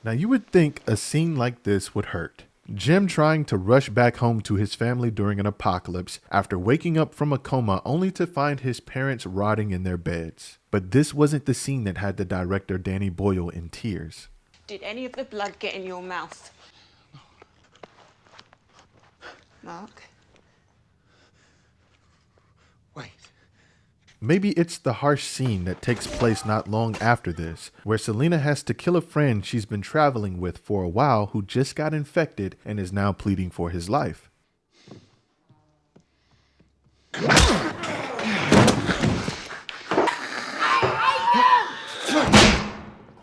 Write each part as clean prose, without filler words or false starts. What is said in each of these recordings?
Now you would think a scene like this would hurt. Jim trying to rush back home to his family during an apocalypse after waking up from a coma only to find his parents rotting in their beds. But this wasn't the scene that had the director Danny Boyle in tears. Did any of the blood get in your mouth? Mark? Wait. Maybe it's the harsh scene that takes place not long after this, where Selena has to kill a friend she's been traveling with for a while who just got infected and is now pleading for his life.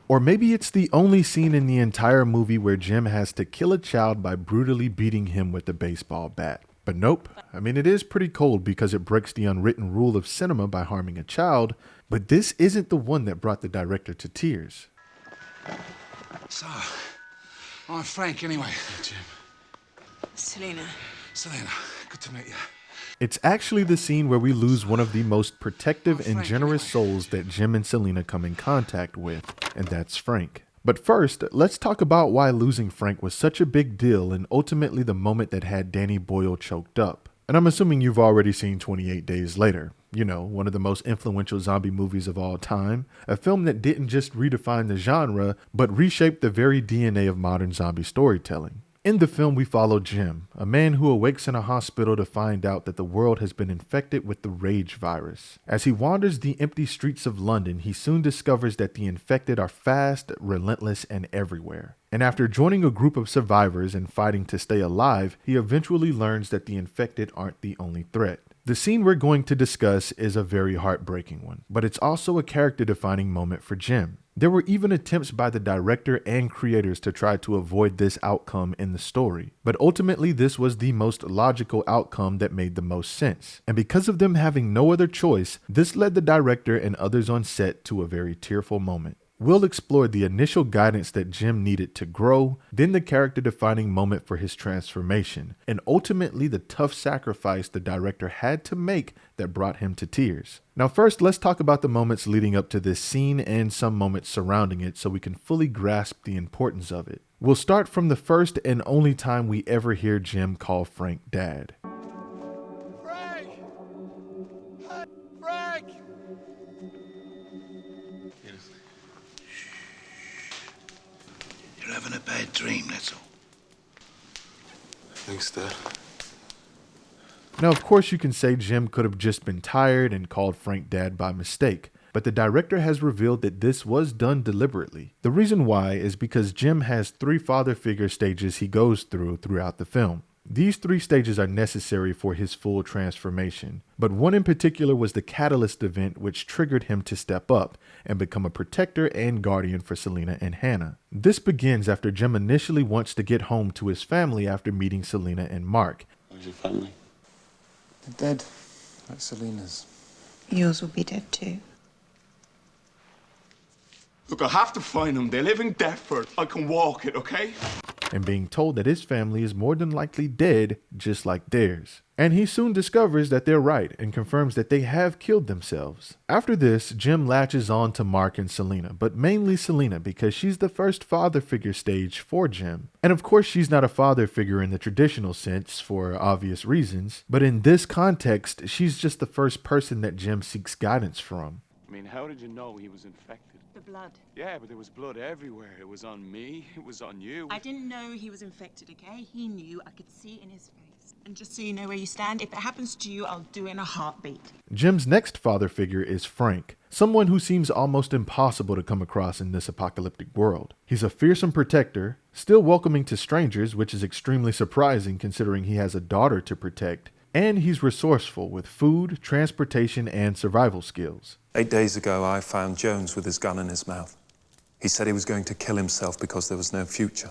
Or maybe it's the only scene in the entire movie where Jim has to kill a child by brutally beating him with a baseball bat. But nope, I mean it is pretty cold because it breaks the unwritten rule of cinema by harming a child, but this isn't the one that brought the director to tears. So, I'm Frank anyway, Jim. Selena. Selena, good to meet you. It's actually the scene where we lose one of the most protective and generous souls that Jim and Selena come in contact with, and that's Frank. But first, let's talk about why losing Frank was such a big deal and ultimately the moment that had Danny Boyle choked up. And I'm assuming you've already seen 28 Days Later. You know, one of the most influential zombie movies of all time. A film that didn't just redefine the genre, but reshaped the very DNA of modern zombie storytelling. In the film, we follow Jim, a man who awakes in a hospital to find out that the world has been infected with the Rage virus. As he wanders the empty streets of London, he soon discovers that the infected are fast, relentless, and everywhere. And after joining a group of survivors and fighting to stay alive, he eventually learns that the infected aren't the only threat. The scene we're going to discuss is a very heartbreaking one, but it's also a character-defining moment for Jim. There were even attempts by the director and creators to try to avoid this outcome in the story, but ultimately this was the most logical outcome that made the most sense. And because of them having no other choice, this led the director and others on set to a very tearful moment. We'll explore the initial guidance that Jim needed to grow, then the character-defining moment for his transformation, and ultimately the tough sacrifice the director had to make that brought him to tears. Now first, let's talk about the moments leading up to this scene and some moments surrounding it so we can fully grasp the importance of it. We'll start from the first and only time we ever hear Jim call Frank Dad. Frank! Frank! You're having a bad dream, that's all. Thanks, Dad. Now, of course, you can say Jim could have just been tired and called Frank Dad by mistake, but the director has revealed that this was done deliberately. The reason why is because Jim has 3 father figure stages he goes through throughout the film. These 3 stages are necessary for his full transformation, but one in particular was the catalyst event which triggered him to step up and become a protector and guardian for Selena and Hannah. This begins after Jim initially wants to get home to his family after meeting Selena and Mark. Where's your family? They're dead, like Selena's. Yours will be dead too. Look, I have to find them. They live in Deptford. I can walk it, okay? And being told that his family is more than likely dead, just like theirs. And he soon discovers that they're right and confirms that they have killed themselves. After this, Jim latches on to Mark and Selena, but mainly Selena because she's the first father figure stage for Jim. And of course, she's not a father figure in the traditional sense for obvious reasons, but in this context, she's just the first person that Jim seeks guidance from. I mean, how did you know he was infected? The blood. Yeah, but there was blood everywhere. It was on me. It was on you. I didn't know he was infected, okay? He knew. I could see it in his face. And just so you know where you stand, if it happens to you, I'll do it in a heartbeat. Jim's next father figure is Frank, someone who seems almost impossible to come across in this apocalyptic world. He's a fearsome protector, still welcoming to strangers, which is extremely surprising considering he has a daughter to protect, and he's resourceful with food, transportation, and survival skills. 8 days ago, I found Jones with his gun in his mouth. He said he was going to kill himself because there was no future.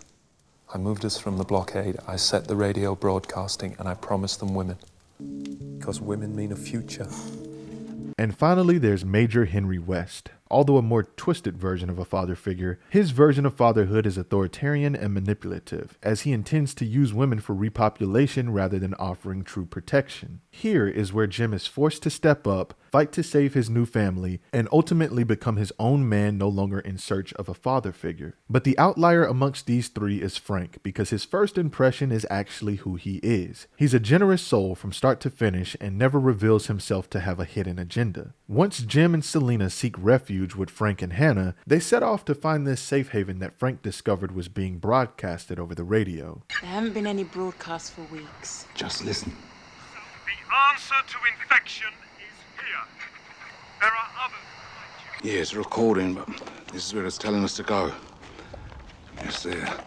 I moved us from the blockade, I set the radio broadcasting, and I promised them women. Because women mean a future. And finally, there's Major Henry West, Although a more twisted version of a father figure, his version of fatherhood is authoritarian and manipulative, as he intends to use women for repopulation rather than offering true protection. Here is where Jim is forced to step up, fight to save his new family, and ultimately become his own man, no longer in search of a father figure. But the outlier amongst these three is Frank, because his first impression is actually who he is. He's a generous soul from start to finish and never reveals himself to have a hidden agenda. Once Jim and Selena seek refuge with Frank and Hannah, they set off to find this safe haven that Frank discovered was being broadcasted over the radio. There haven't been any broadcasts for weeks. Just listen. The answer to infection is here. There are others behind you. Yeah, it's recording, but this is where it's telling us to go. Yes, there.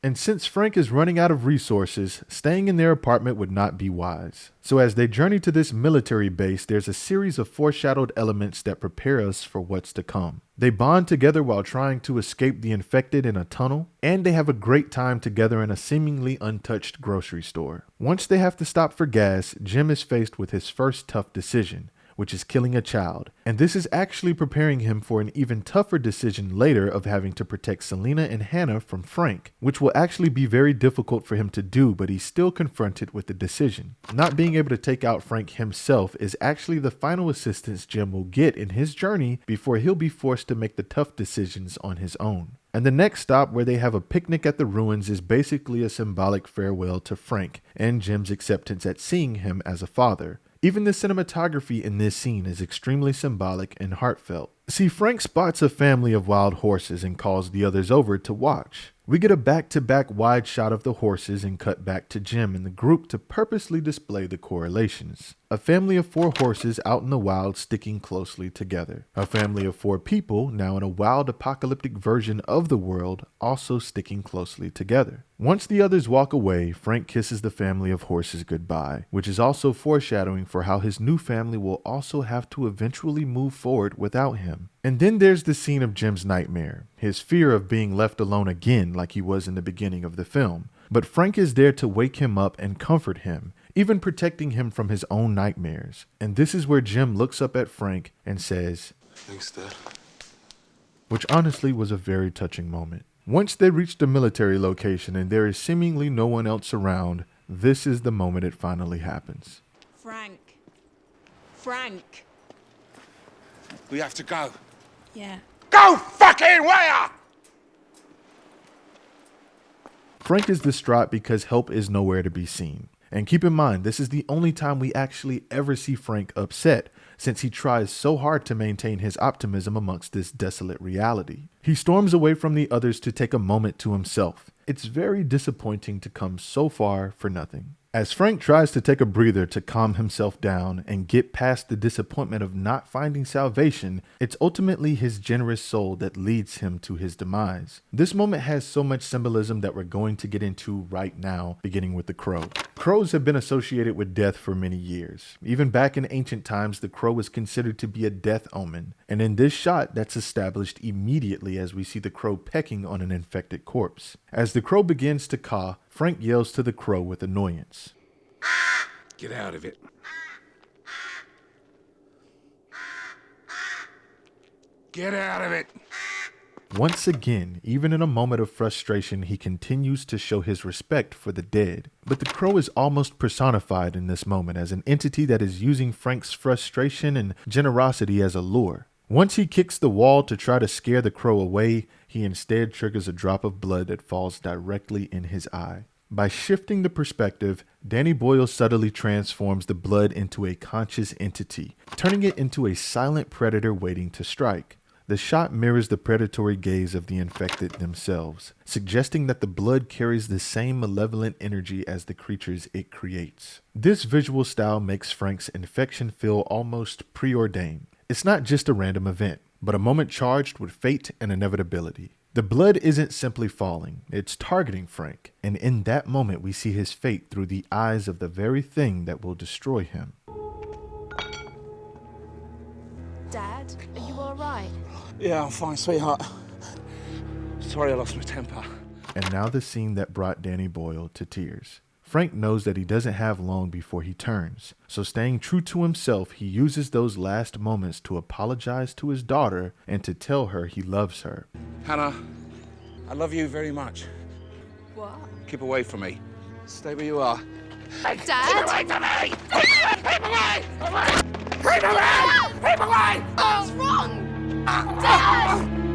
And since Frank is running out of resources, staying in their apartment would not be wise. So as they journey to this military base, there's a series of foreshadowed elements that prepare us for what's to come. They bond together while trying to escape the infected in a tunnel, and they have a great time together in a seemingly untouched grocery store. Once they have to stop for gas, Jim is faced with his first tough decision, which is killing a child. And this is actually preparing him for an even tougher decision later of having to protect Selena and Hannah from Frank, which will actually be very difficult for him to do, but he's still confronted with the decision. Not being able to take out Frank himself is actually the final assistance Jim will get in his journey before he'll be forced to make the tough decisions on his own. And the next stop, where they have a picnic at the ruins, is basically a symbolic farewell to Frank and Jim's acceptance at seeing him as a father. Even the cinematography in this scene is extremely symbolic and heartfelt. See, Frank spots a family of wild horses and calls the others over to watch. We get a back-to-back wide shot of the horses and cut back to Jim and the group to purposely display the correlations. A family of 4 horses out in the wild sticking closely together. A family of 4 people, now in a wild apocalyptic version of the world, also sticking closely together. Once the others walk away, Frank kisses the family of horses goodbye, which is also foreshadowing for how his new family will also have to eventually move forward without him. And then there's the scene of Jim's nightmare, his fear of being left alone again like he was in the beginning of the film. But Frank is there to wake him up and comfort him, even protecting him from his own nightmares. And this is where Jim looks up at Frank and says, Thanks, Dad. which honestly was a very touching moment. Once they reach the military location and there is seemingly no one else around, this is the moment it finally happens. Frank. Frank. We have to go. Yeah. Go fucking where? Frank is distraught because help is nowhere to be seen. And keep in mind, this is the only time we actually ever see Frank upset, since he tries so hard to maintain his optimism amongst this desolate reality. He storms away from the others to take a moment to himself. It's very disappointing to come so far for nothing. As Frank tries to take a breather to calm himself down and get past the disappointment of not finding salvation, it's ultimately his generous soul that leads him to his demise. This moment has so much symbolism that we're going to get into right now, beginning with the crow. Crows have been associated with death for many years. Even back in ancient times, the crow was considered to be a death omen. And in this shot, that's established immediately as we see the crow pecking on an infected corpse. As the crow begins to caw, Frank yells to the crow with annoyance. Get out of it. Get out of it. Once again, even in a moment of frustration, he continues to show his respect for the dead. But the crow is almost personified in this moment as an entity that is using Frank's frustration and generosity as a lure. Once he kicks the wall to try to scare the crow away, he instead triggers a drop of blood that falls directly in his eye. By shifting the perspective, Danny Boyle subtly transforms the blood into a conscious entity, turning it into a silent predator waiting to strike. The shot mirrors the predatory gaze of the infected themselves, suggesting that the blood carries the same malevolent energy as the creatures it creates. This visual style makes Frank's infection feel almost preordained. It's not just a random event, but a moment charged with fate and inevitability. The blood isn't simply falling, it's targeting Frank, and in that moment we see his fate through the eyes of the very thing that will destroy him. Dad, are you alright? Yeah, I'm fine, sweetheart. Sorry I lost my temper. And now the scene that brought Danny Boyle to tears. Frank knows that he doesn't have long before he turns, so staying true to himself, he uses those last moments to apologize to his daughter and to tell her he loves her. Hannah, I love you very much. What? Keep away from me. Stay where you are. Dad? Keep away from me! Keep away! Keep away! Keep away! What's wrong? Dad!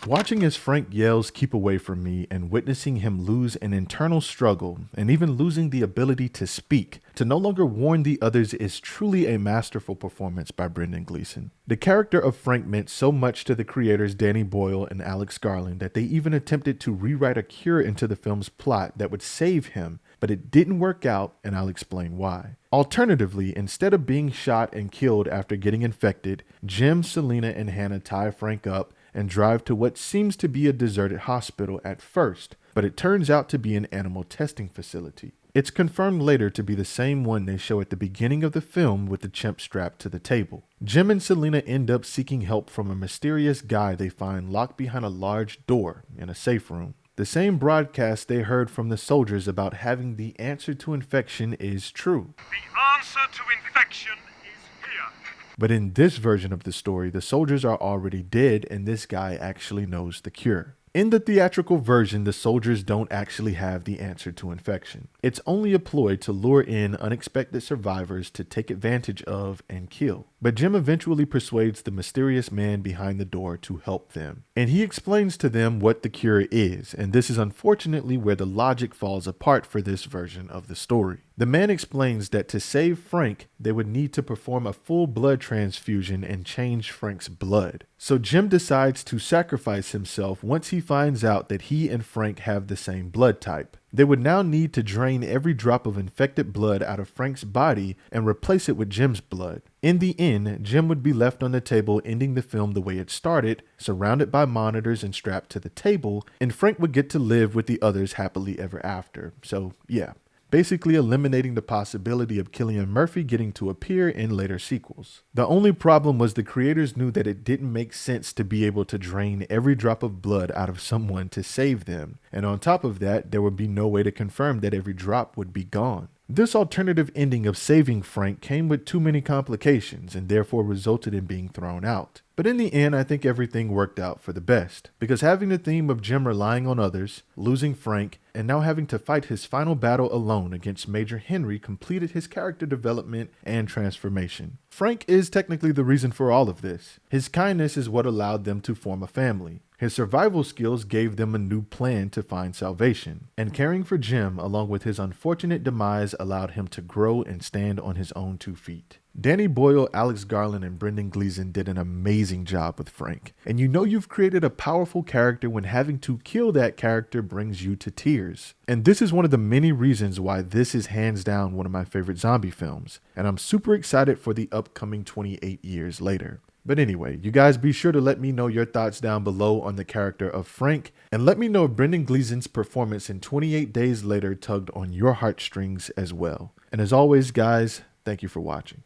Watching as Frank yells, "Keep away from me," and witnessing him lose an internal struggle and even losing the ability to speak, to no longer warn the others, is truly a masterful performance by Brendan Gleeson. The character of Frank meant so much to the creators Danny Boyle and Alex Garland that they even attempted to rewrite a cure into the film's plot that would save him, but it didn't work out, and I'll explain why. Alternatively, instead of being shot and killed after getting infected, Jim, Selena, and Hannah tie Frank up and drive to what seems to be a deserted hospital at first, but it turns out to be an animal testing facility. It's confirmed later to be the same one they show at the beginning of the film with the chimp strapped to the table. Jim and Selena end up seeking help from a mysterious guy they find locked behind a large door in a safe room. The same broadcast they heard from the soldiers about having the answer to infection is true. The answer to infection is here. But in this version of the story, the soldiers are already dead and this guy actually knows the cure. In the theatrical version, the soldiers don't actually have the answer to infection. It's only a ploy to lure in unexpected survivors to take advantage of and kill. But Jim eventually persuades the mysterious man behind the door to help them. And he explains to them what the cure is, and this is unfortunately where the logic falls apart for this version of the story. The man explains that to save Frank, they would need to perform a full blood transfusion and change Frank's blood. So Jim decides to sacrifice himself once he finds out that he and Frank have the same blood type. They would now need to drain every drop of infected blood out of Frank's body and replace it with Jim's blood. In the end, Jim would be left on the table, ending the film the way it started, surrounded by monitors and strapped to the table, and Frank would get to live with the others happily ever after. So yeah, basically eliminating the possibility of Cillian Murphy getting to appear in later sequels. The only problem was the creators knew that it didn't make sense to be able to drain every drop of blood out of someone to save them, and on top of that, there would be no way to confirm that every drop would be gone. This alternative ending of saving Frank came with too many complications and therefore resulted in being thrown out. But in the end, I think everything worked out for the best, because having the theme of Jim relying on others, losing Frank, and now having to fight his final battle alone against Major Henry completed his character development and transformation. Frank is technically the reason for all of this. His kindness is what allowed them to form a family. His survival skills gave them a new plan to find salvation, and caring for Jim along with his unfortunate demise allowed him to grow and stand on his own 2 feet. Danny Boyle, Alex Garland, and Brendan Gleeson did an amazing job with Frank, and you know you've created a powerful character when having to kill that character brings you to tears. And this is one of the many reasons why this is hands down one of my favorite zombie films, and I'm super excited for the upcoming 28 years later. But anyway, you guys be sure to let me know your thoughts down below on the character of Frank, and let me know if Brendan Gleeson's performance in 28 Days Later tugged on your heartstrings as well. And as always, guys, thank you for watching.